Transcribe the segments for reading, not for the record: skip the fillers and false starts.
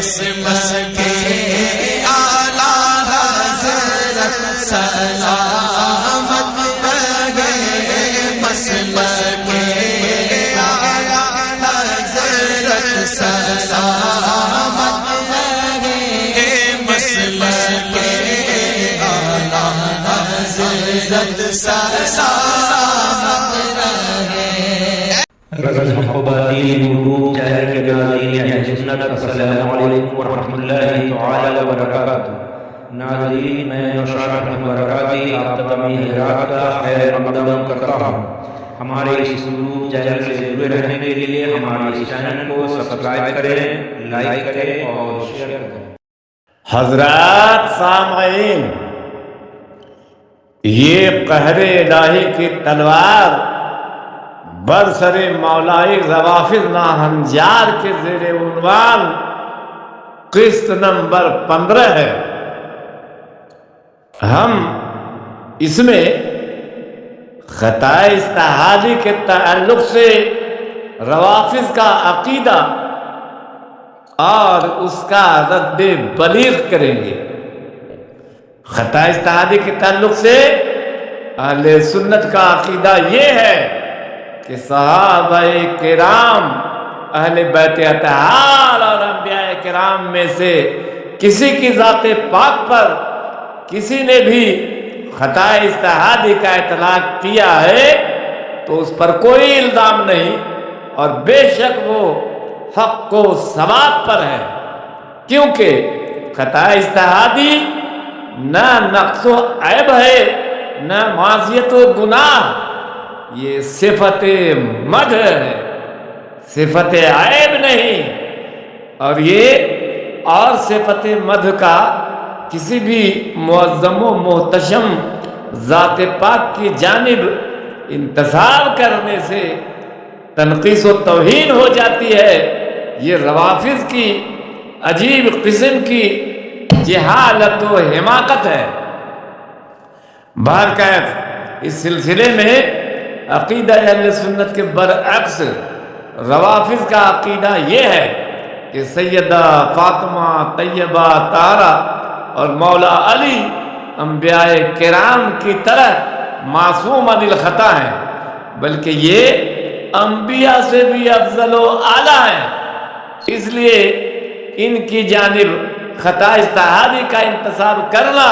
مسلک اعلی حضرت سلامت رہے، مسلک اعلی حضرت سلامت رہے، مسلک اعلی حضرت سلامت رہے۔ السلام علیکم ورحمۃ اللہ تعالی وبرکاتہ۔ ناظرین، میں نوشاد احمد برکاتی آپ تمام حضرات کا خیر مقدم کرتا ہوں۔ ہمارے اس یوٹیوب چینل سے جڑے رہنے کے لیے ہمارے اس چینل کو سبسکرائب کریں، لائک کریں اور شیئر کریں۔ حضرات سامعین، یہ قہر الہی کی تلوار برسر مولائی روافض ناہنجار کے زیر عنوان قسط نمبر 15 ہے۔ ہم اس میں خطائے استحالی کے تعلق سے روافض کا عقیدہ اور اس کا رد بلیغ کریں گے۔ خطائے استحالی کے تعلق سے اہل سنت کا عقیدہ یہ ہے کہ صحابہ کرام، اہل بیت اطہار اور انبیاء کرام میں سے کسی کی ذات پاک پر کسی نے بھی خطائے استحالی کا اطلاق کیا ہے تو اس پر کوئی الزام نہیں، اور بے شک وہ حق و ثواب پر ہے، کیونکہ خطائے استحالی نہ نقص و عیب ہے نہ معصیت و گناہ، یہ صفت مدح ہے، صفت عیب نہیں۔ اور یہ اور صفت مدح کا کسی بھی معظم و محتشم ذات پاک کی جانب انتساب کرنے سے تنقیص و توہین ہو جاتی ہے۔ یہ روافض کی عجیب قسم کی جہالت و حماقت ہے۔ بہرکیف اس سلسلے میں عقیدہ اہل سنت کے برعکس روافض کا عقیدہ یہ ہے کہ سیدہ فاطمہ طیبہ طاہرہ اور مولا علی انبیاء کرام کی طرح معصوم عن الخطا ہیں، بلکہ یہ انبیاء سے بھی افضل و اعلیٰ ہیں، اس لیے ان کی جانب خطا استحالی کا انتساب کرنا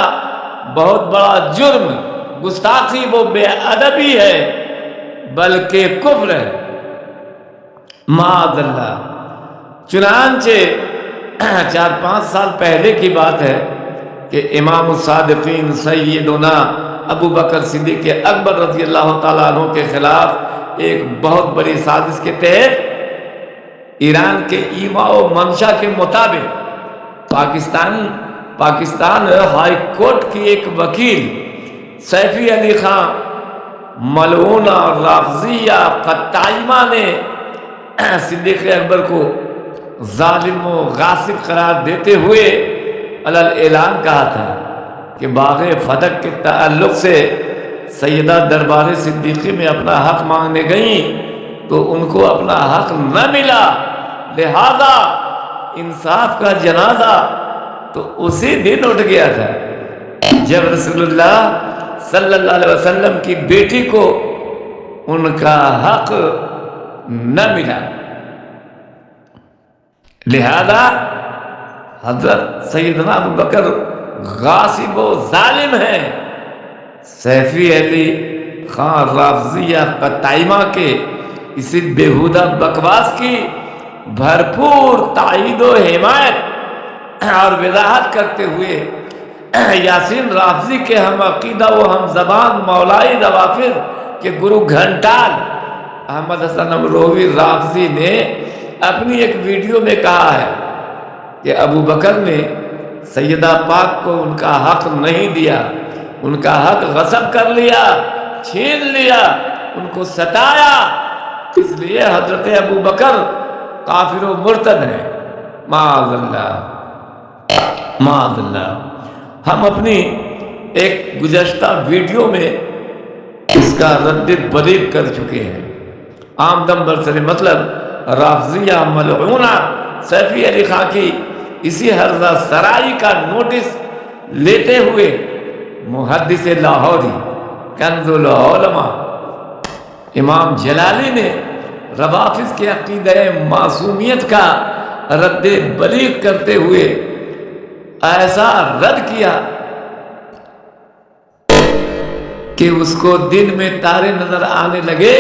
بہت بڑا جرم، گستاخی و بے ادبی ہے، بلکہ کفر ہے، معاذ اللہ۔ چنانچہ 4-5 سال پہلے کی بات ہے کہ امام الصادقین سیدنا ابو بکر صدیق اکبر رضی اللہ تعالیٰ عنہ کے خلاف ایک بہت بڑی سازش کے تحت ایران کے ایما و منشا کے مطابق پاکستان ہائی کورٹ کی ایک وکیل سیفی علی خان ملعونہ رافضیہ قطائمہ نے صدیق اکبر کو ظالم و غاصب قرار دیتے ہوئے علل اعلان کہا تھا کہ باغ فدق کے تعلق سے سیدہ دربار صدیقی میں اپنا حق مانگنے گئیں تو ان کو اپنا حق نہ ملا، لہذا انصاف کا جنازہ تو اسی دن اٹھ گیا تھا جب رسول اللہ صلی اللہ علیہ وسلم کی بیٹی کو ان کا حق نہ ملا، لہذا حضرت سیدنا ابو بکر غاصب و ظالم ہیں۔ سیفی علی خان رافضیہ قطائمہ کے اسی بیہودہ بکواس کی بھرپور تائید و حمایت اور وضاحت کرتے ہوئے یاسین رافضی کے ہم عقیدہ و ہم زبان مولائی روافض کے گرو گھنٹال احمد حسن امروہوی رافضی نے اپنی ایک ویڈیو میں کہا ہے کہ ابو بکر نے سیدہ پاک کو ان کا حق نہیں دیا، ان کا حق غصب کر لیا، چھین لیا، ان کو ستایا، اس لیے حضرت ابو بکر کافر و مرتد ہیں، معاذ اللہ معاذ اللہ۔ ہم اپنی ایک گزشتہ ویڈیو میں اس کا رد بلیغ کر چکے ہیں۔ عام دم برسر مطلب رافضیہ ملعونہ سیفی علی خان کی اسی حرزہ سرائی کا نوٹس لیتے ہوئے محدث لاہوری کنز العلماء امام جلالی نے روافض کے عقیدہ معصومیت کا رد بلیغ کرتے ہوئے ایسا رد کیا کہ اس کو دن میں تارے نظر آنے لگے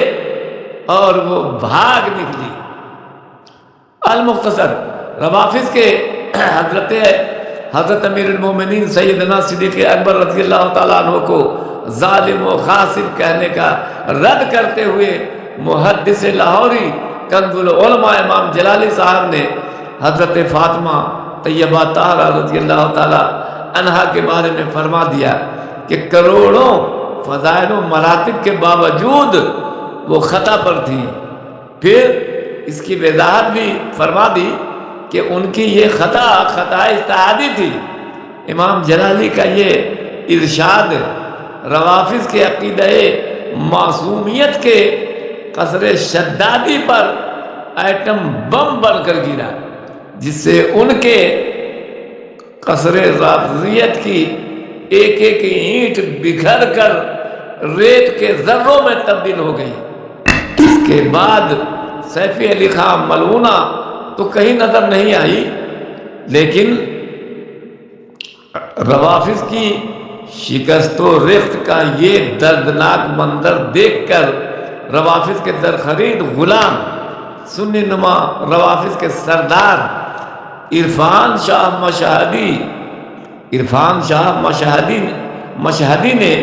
اور وہ بھاگ نکلی۔ المختصر، روافض کے حضرت امیر المومنین سیدنا صدیق اکبر رضی اللہ تعالیٰ عنہ کو ظالم و خاسر کہنے کا رد کرتے ہوئے محدث لاہوری کنز العلماء امام جلالی صاحب نے حضرت فاطمہ طیبہ طاہرہ رضی اللہ تعالیٰ عنہا کے بارے میں فرما دیا کہ کروڑوں فضائل و مراتب کے باوجود وہ خطا پر تھی۔ پھر اس کی وضاحت بھی فرما دی کہ ان کی یہ خطا اجتہادی تھی۔ امام جلالی کا یہ ارشاد روافض کے عقیدہ معصومیت کے قصر شدادی پر ایٹم بم بن کر گرا، جس سے ان کے قصر رافضیت کی ایک ایک اینٹ بکھر کر ریت کے ذروں میں تبدیل ہو گئی۔ اس کے بعد سیفی علی خان ملعونہ تو کہیں نظر نہیں آئی، لیکن روافض کی شکست و رفت کا یہ دردناک منظر دیکھ کر روافض کے درخرید غلام سنی نما روافض کے سردار عرفان شاہ مشہدی نے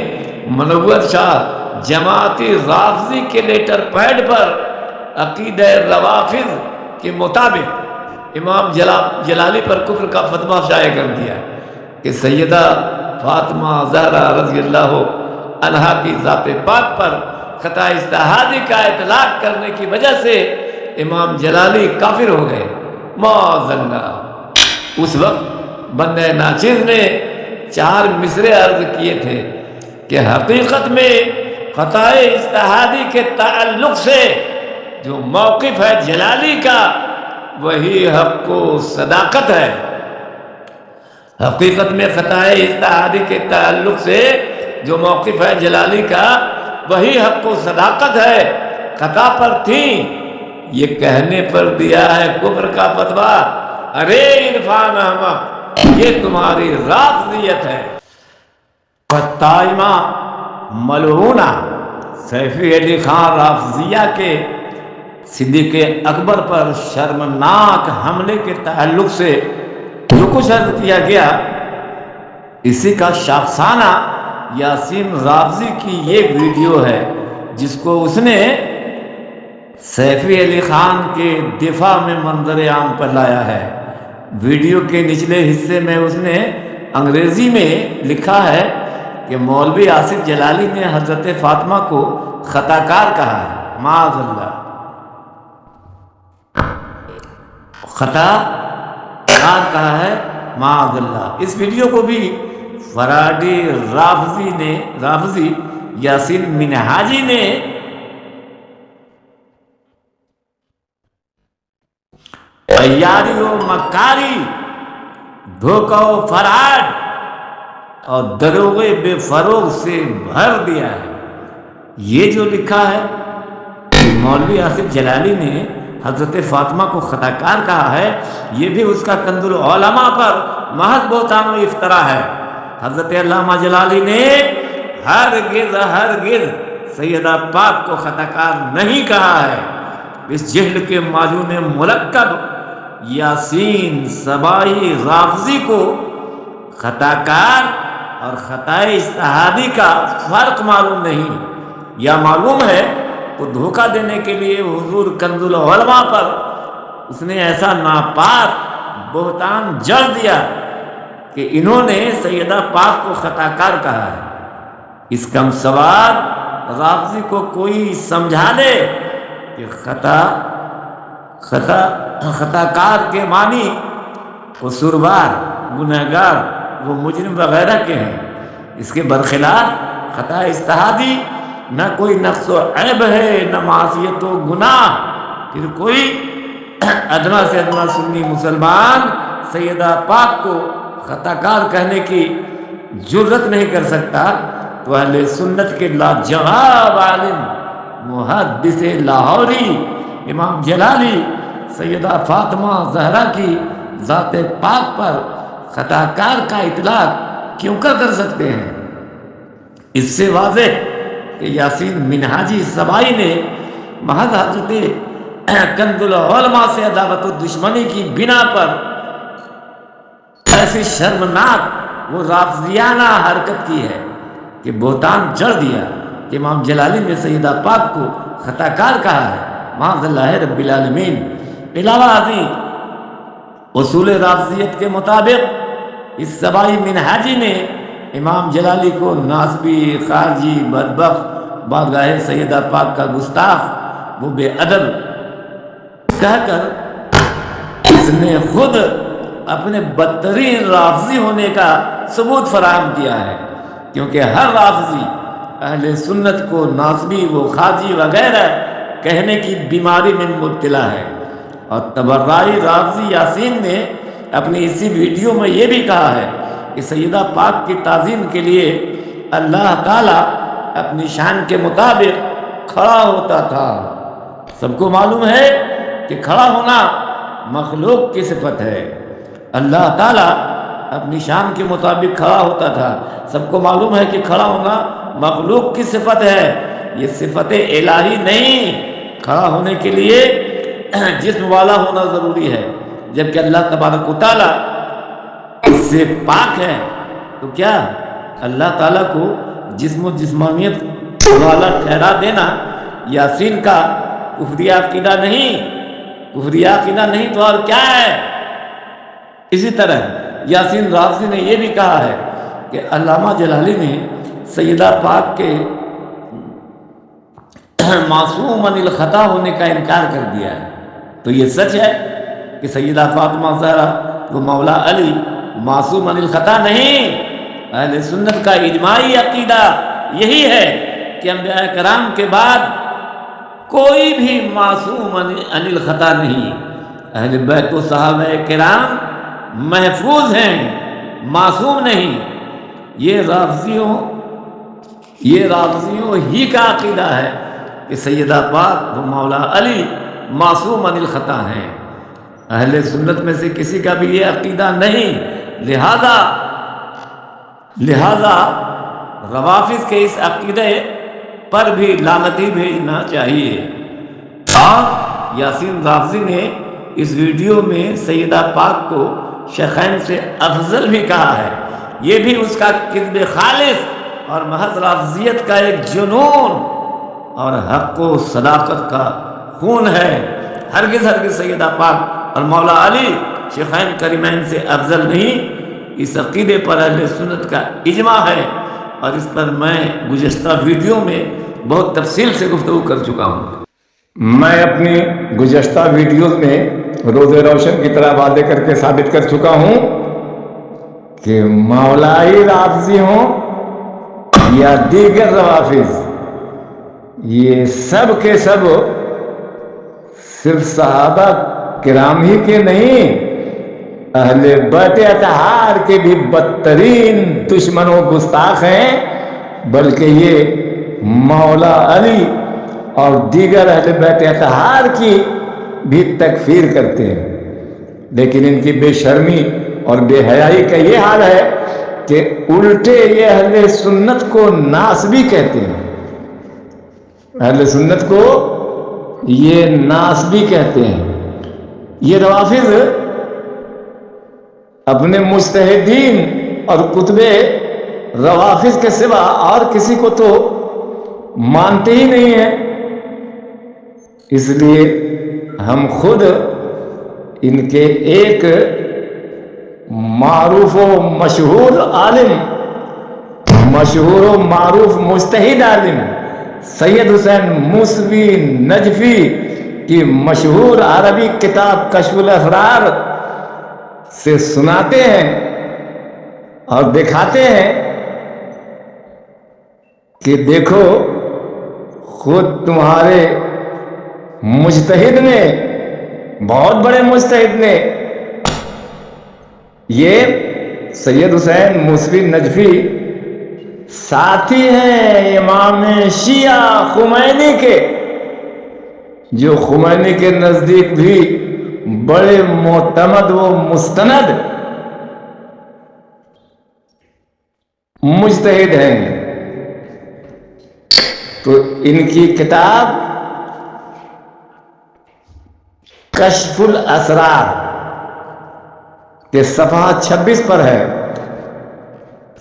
منور شاہ جماعتی رافضی کے لیٹر پیڈ پر عقیدہ روافض کے مطابق امام جلالی پر کفر کا فتویٰ شائع کر دیا کہ سیدہ فاطمہ زہرا رضی اللہ عنہا کی ذات پاک پر خطا اجتہادی کا اطلاق کرنے کی وجہ سے امام جلالی کافر ہو گئے معاذ اللہ۔ اس وقت بندہ ناچیز نے 4 مصرے عرض کیے تھے کہ حقیقت میں خطا اجتہادی کے تعلق سے جو موقف ہے جلالی کا وہی حق و صداقت ہے۔ حقیقت میں خطا اجتہادی کے تعلق سے جو موقف ہے جلالی کا وہی حق و صداقت ہے۔ خطا پر تھی، یہ کہنے پر دیا ہے کفر کا فتویٰ۔ ارے عرفان احمد، یہ تمہاری رافضیت ہے۔ فتائمہ ملعونہ سیفی علی خان رافضیہ کے صدیق اکبر پر شرمناک حملے کے تعلق سے جو کچھ عرض کیا گیا، اسی کا شاخسانہ یاسین رافضی کی یہ ویڈیو ہے جس کو اس نے سیفی علی خان کے دفاع میں منظر عام پر لایا ہے۔ ویڈیو کے نچلے حصے میں اس نے انگریزی میں لکھا ہے کہ مولوی آصف جلالی نے حضرت فاطمہ کو خطا کار کہا ہے، معاذ اللہ، خطا کار کہا ہے، معاذ اللہ۔ اس ویڈیو کو بھی فراڈی رافضی یاسین منہاجی نے تیاری و مکاری، دھوکہ و فراڈ اور دروغے بے فروغ سے بھر دیا ہے۔ یہ جو لکھا ہے کہ مولوی آصف جلالی نے حضرت فاطمہ کو خطا کار کہا ہے، یہ بھی اس کا کنز العلماء پر محض بہتان و افطرا ہے۔ حضرت علامہ جلالی نے ہرگز سیدہ پاک کو خطا کار نہیں کہا ہے۔ اس جہل کے معجون مرکب یاسین سبائی رافضی کو خطا کار اور خطا اجتہادی کا فرق معلوم نہیں، یا معلوم ہے تو دھوکہ دینے کے لیے حضور کنز العلماء پر اس نے ایسا ناپاک بہتان جڑ دیا کہ انہوں نے سیدہ پاک کو خطا کار کہا ہے۔ اس کم سوار رافضی کو کوئی سمجھا دے کہ خطا کار کے معنی قصوروار، گنہگار، وہ مجرم وغیرہ کے ہیں۔ اس کے برخلاف خطا اجتہادی نہ کوئی نقص و عیب ہے، نہ معصیت و گناہ۔ پھر کوئی ادنا سے ادنا سنی مسلمان سیدہ پاک کو خطا کار کہنے کی جرت نہیں کر سکتا، تو اہل سنت کے لاجواب عالم محدث لاہوری امام جلالی سیدہ فاطمہ زہرا کی ذات پاک پر خطا کار کا اطلاق کیوں کر سکتے ہیں؟ اس سے واضح کہ یاسین منہاجی سبائی نے محض حضرت کنز العلماء سے عداوت و دشمنی کی بنا پر ایسی شرمناک وہ رافضیانہ حرکت کی ہے کہ بہتان جڑ دیا کہ امام جلالی نے سیدہ پاک کو خطا کار کہا ہے، معاذ اللہ رب العالمین۔ علاوہ ازیں اصول رافضیت کے مطابق اس سبائی منہاجی نے امام جلالی کو ناسبی، خارجی، بدبخت، بارگاہ سیدہ پاک کا گستاخ، وہ بے ادب کہہ کر اس نے خود اپنے بدترین رافضی ہونے کا ثبوت فراہم کیا ہے، کیونکہ ہر رافضی اہل سنت کو ناسبی و خارجی وغیرہ کہنے کی بیماری میں مبتلا ہے۔ اور تبرعی رافضی یاسین نے اپنی اسی ویڈیو میں یہ بھی کہا ہے کہ سیدہ پاک کی تعظیم کے لیے اللہ تعالیٰ اپنی شان کے مطابق کھڑا ہوتا تھا۔ سب کو معلوم ہے کہ کھڑا ہونا مخلوق کی صفت ہے، اللہ تعالیٰ اپنی شان کے مطابق کھڑا ہوتا تھا۔ سب کو معلوم ہے کہ کھڑا ہونا مخلوق کی صفت ہے، یہ صفت الہی نہیں۔ کھڑا ہونے کے لیے جسم والا ہونا ضروری ہے، جبکہ اللہ تبارک و تعالیٰ اس سے پاک ہے، تو کیا اللہ تعالیٰ کو جسم و جسمانیت والا ٹھہرا دینا یاسین کا کفری عقیدہ نہیں؟ کفری عقیدہ نہیں تو اور کیا ہے؟ اسی طرح یاسین رافضی نے یہ بھی کہا ہے کہ علامہ جلالی نے سیدہ پاک کے معصوم عن الخطا ہونے کا انکار کر دیا ہے۔ تو یہ سچ ہے کہ سیدہ فاطمہ زہرا و مولا علی معصوم عن الخطا نہیں؟ اہل سنت کا اجماعی عقیدہ یہی ہے کہ انبیاء کرام کے بعد کوئی بھی معصوم عن الخطا نہیں۔ اہل بیت و صحابہ کرام محفوظ ہیں، معصوم نہیں۔ یہ رافضیوں ہی کا عقیدہ ہے کہ سیدہ پاک و مولا علی معصوم عن الخطا ہیں۔ اہل سنت میں سے کسی کا بھی یہ عقیدہ نہیں، لہذا روافض کے اس عقیدے پر بھی لعنتی بھیجنا چاہیے۔ اور یاسین رافضی نے اس ویڈیو میں سیدہ پاک کو شیخین سے افضل بھی کہا ہے، یہ بھی اس کا کذب خالص اور محض رافضیت کا ایک جنون اور حق و صداقت کا خون ہے۔ ہرگز سیدہ پاک اور مولا علی شیخین کریمین سے افضل نہیں۔ اس عقیدے پر اہل سنت کا اجماع ہے، اور اس پر میں گزشتہ ویڈیو میں بہت تفصیل سے گفتگو کر چکا ہوں۔ میں اپنی گزشتہ ویڈیوز میں روز روشن کی طرح واضح کر کے ثابت کر چکا ہوں کہ مولائی رافضی ہوں یا دیگر روافض، یہ سب کے سب صرف صحابہ کرام ہی کے نہیں، اہل بیت اطہار کے بھی بدترین دشمن و گستاخ ہیں، بلکہ یہ مولا علی اور دیگر اہل بیت اطہار کی بھی تکفیر کرتے ہیں۔ لیکن ان کی بے شرمی اور بے حیائی کا یہ حال ہے کہ الٹے یہ اہل سنت کو ناسبی کہتے ہیں، اہل سنت کو یہ ناسبی کہتے ہیں۔ یہ روافض اپنے مجتہدین اور کتب روافض کے سوا اور کسی کو تو مانتے ہی نہیں ہیں، اس لیے ہم خود ان کے ایک معروف و مشہور عالم، مشہور و معروف مجتہد عالم سید حسین موسوی نجفی کی مشہور عربی کتاب کشف الاسرار سے سناتے ہیں اور دکھاتے ہیں کہ دیکھو خود تمہارے مجتہد نے، بہت بڑے مجتہد نے یہ سید حسین موسوی نجفی ساتھی ہیں امام شیعہ خمینی کے، جو خمینی کے نزدیک بھی بڑے معتمد و مستند مجتہد ہیں۔ تو ان کی کتاب کشف الاسرار کے صفحہ 26 پر ہے،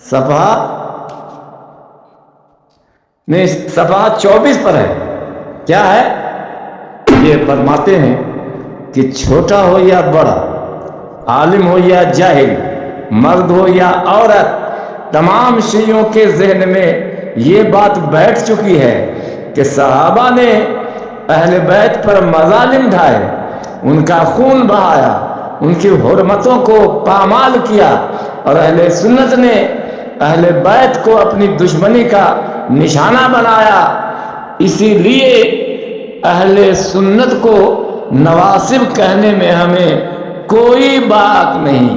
صفحہ 24 پر ہے۔ کیا ہے؟ یہ فرماتے ہیں کہ چھوٹا ہو یا بڑا، عالم ہو یا جاہل، مرد ہو یا عورت، تمام شیعوں کے ذہن میں یہ بات بیٹھ چکی ہے کہ صحابہ نے اہل بیت پر مظالم ڈھائے، ان کا خون بہایا، ان کی حرمتوں کو پامال کیا، اور اہل سنت نے اہل بیت کو اپنی دشمنی کا نشانہ بنایا۔ اسی لیے اہل سنت کو نواسب کہنے میں ہمیں کوئی بات نہیں۔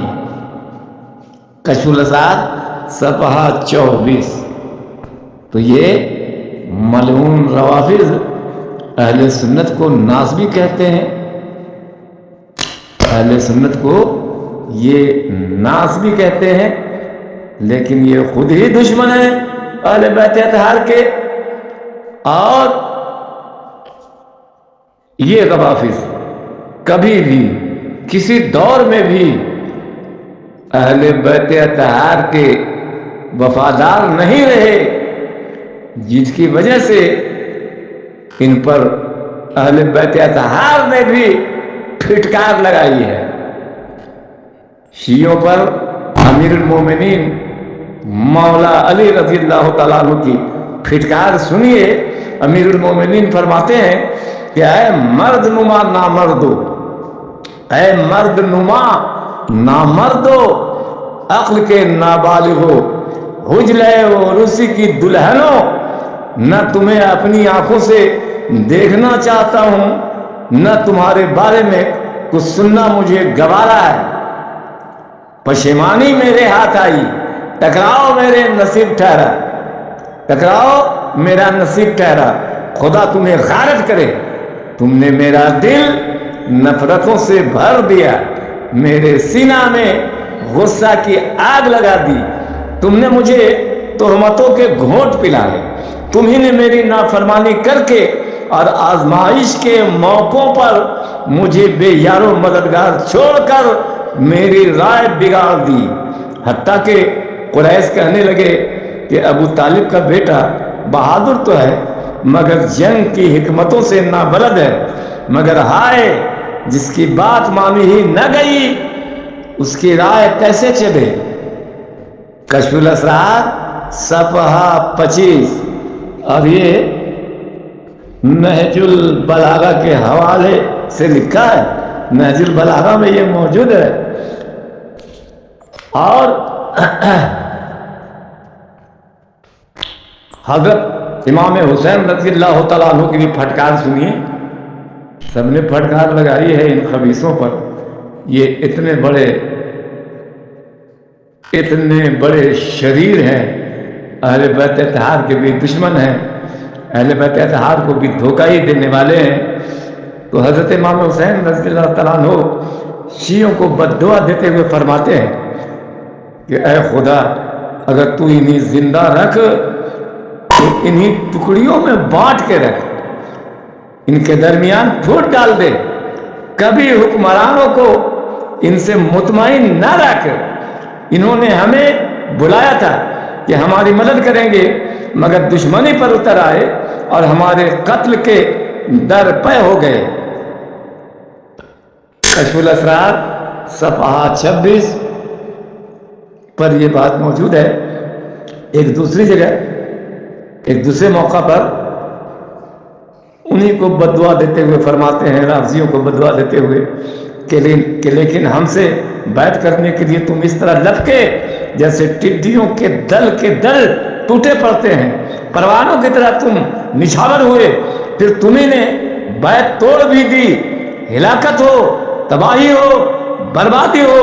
کشف الاسرار صفحہ 24۔ تو یہ ملعون روافض اہل سنت کو ناسبی کہتے ہیں، اہل سنت کو یہ ناسبی کہتے ہیں، لیکن یہ خود ہی دشمن ہیں اہل بیت اطہار کے۔ اور یہ روافض کبھی بھی کسی دور میں بھی اہل بیت اطہار کے وفادار نہیں رہے، جس کی وجہ سے ان پر اہل بیت اطہار نے بھی پھٹکار لگائی ہے۔ شیعوں پر امیر المومنین مولا علی رضی اللہ تعالیٰ عنہ کی پھٹکار سنیے۔ امیر المومنین فرماتے ہیں کہ اے مرد نما نامردو، اے مرد نما نامردو، عقل کے نابالغو، حجلے و رسی کی دلہنوں، نہ تمہیں اپنی آنکھوں سے دیکھنا چاہتا ہوں، نہ تمہارے بارے میں کچھ سننا مجھے گوارا ہے۔ پشیمانی میرے ہاتھ آئی، ٹکراؤ میرے نصیب ٹھہرا، ٹکراؤ میرا نصیب ٹھہرا، خدا تمہیں غارت کرے۔ تم نے میرا دل نفرتوں سے بھر دیا، میرے سینہ میں غصہ کی آگ لگا دی، تم نے مجھے تہمتوں کے گھونٹ پلائے، تم ہی نے میری نافرمانی کر کے اور آزمائش کے موقعوں پر مجھے بے یار و مددگار چھوڑ کر میری رائے بگاڑ دی۔ حتیٰ کہ قریش کہنے لگے کہ ابو طالب کا بیٹا بہادر تو ہے مگر جنگ کی حکمتوں سے نابلد ہے، مگر ہائے جس کی بات مانی ہی نہ گئی اس کی رائے کیسے چلے۔ کشف الاسرار صفحہ 25۔ اور یہ نہج البلاغہ کے حوالے سے لکھا ہے، نہج البلاغہ میں یہ موجود ہے۔ اور حضرت امام حسین رضی اللہ تعالیٰ عنہ کی بھی پھٹکار سنیے۔ سب نے پھٹکار لگائی ہے ان خبیثوں پر، یہ اتنے بڑے شریر ہیں، اہل بیت اطہار کے بھی دشمن ہیں، اہل بیت اطہار کو بھی دھوکہ ہی دینے والے ہیں۔ تو حضرت امام حسین رضی اللہ تعالیٰ عنہ شیعوں کو بد دعا دیتے ہوئے فرماتے ہیں کہ اے خدا اگر تو انہیں زندہ رکھ تو انہیں ٹکڑیوں میں بانٹ کے رکھ، ان کے درمیان پھوٹ ڈال دے، کبھی حکمرانوں کو ان سے مطمئن نہ رکھ۔ انہوں نے ہمیں بلایا تھا کہ ہماری مدد کریں گے مگر دشمنی پر اتر آئے اور ہمارے قتل کے در پے ہو گئے۔ کشف الاسرار صفحہ 26 پر یہ بات موجود ہے۔ ایک دوسری جگہ ایک دوسرے موقع پر انہی کو بددعا دیتے ہوئے فرماتے ہیں، رافضیوں کو بددعا دیتے ہوئے کہ لیکن ہم سے بیعت کرنے کے لیے تم اس طرح لپکے جیسے ٹڈیوں کے دل ٹوٹے پڑتے ہیں، پروانوں کی طرح تم نچھاور ہوئے، پھر تمہیں نے بیعت توڑ بھی دی، ہلاکت ہو، تباہی ہو، بربادی ہو۔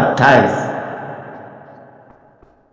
28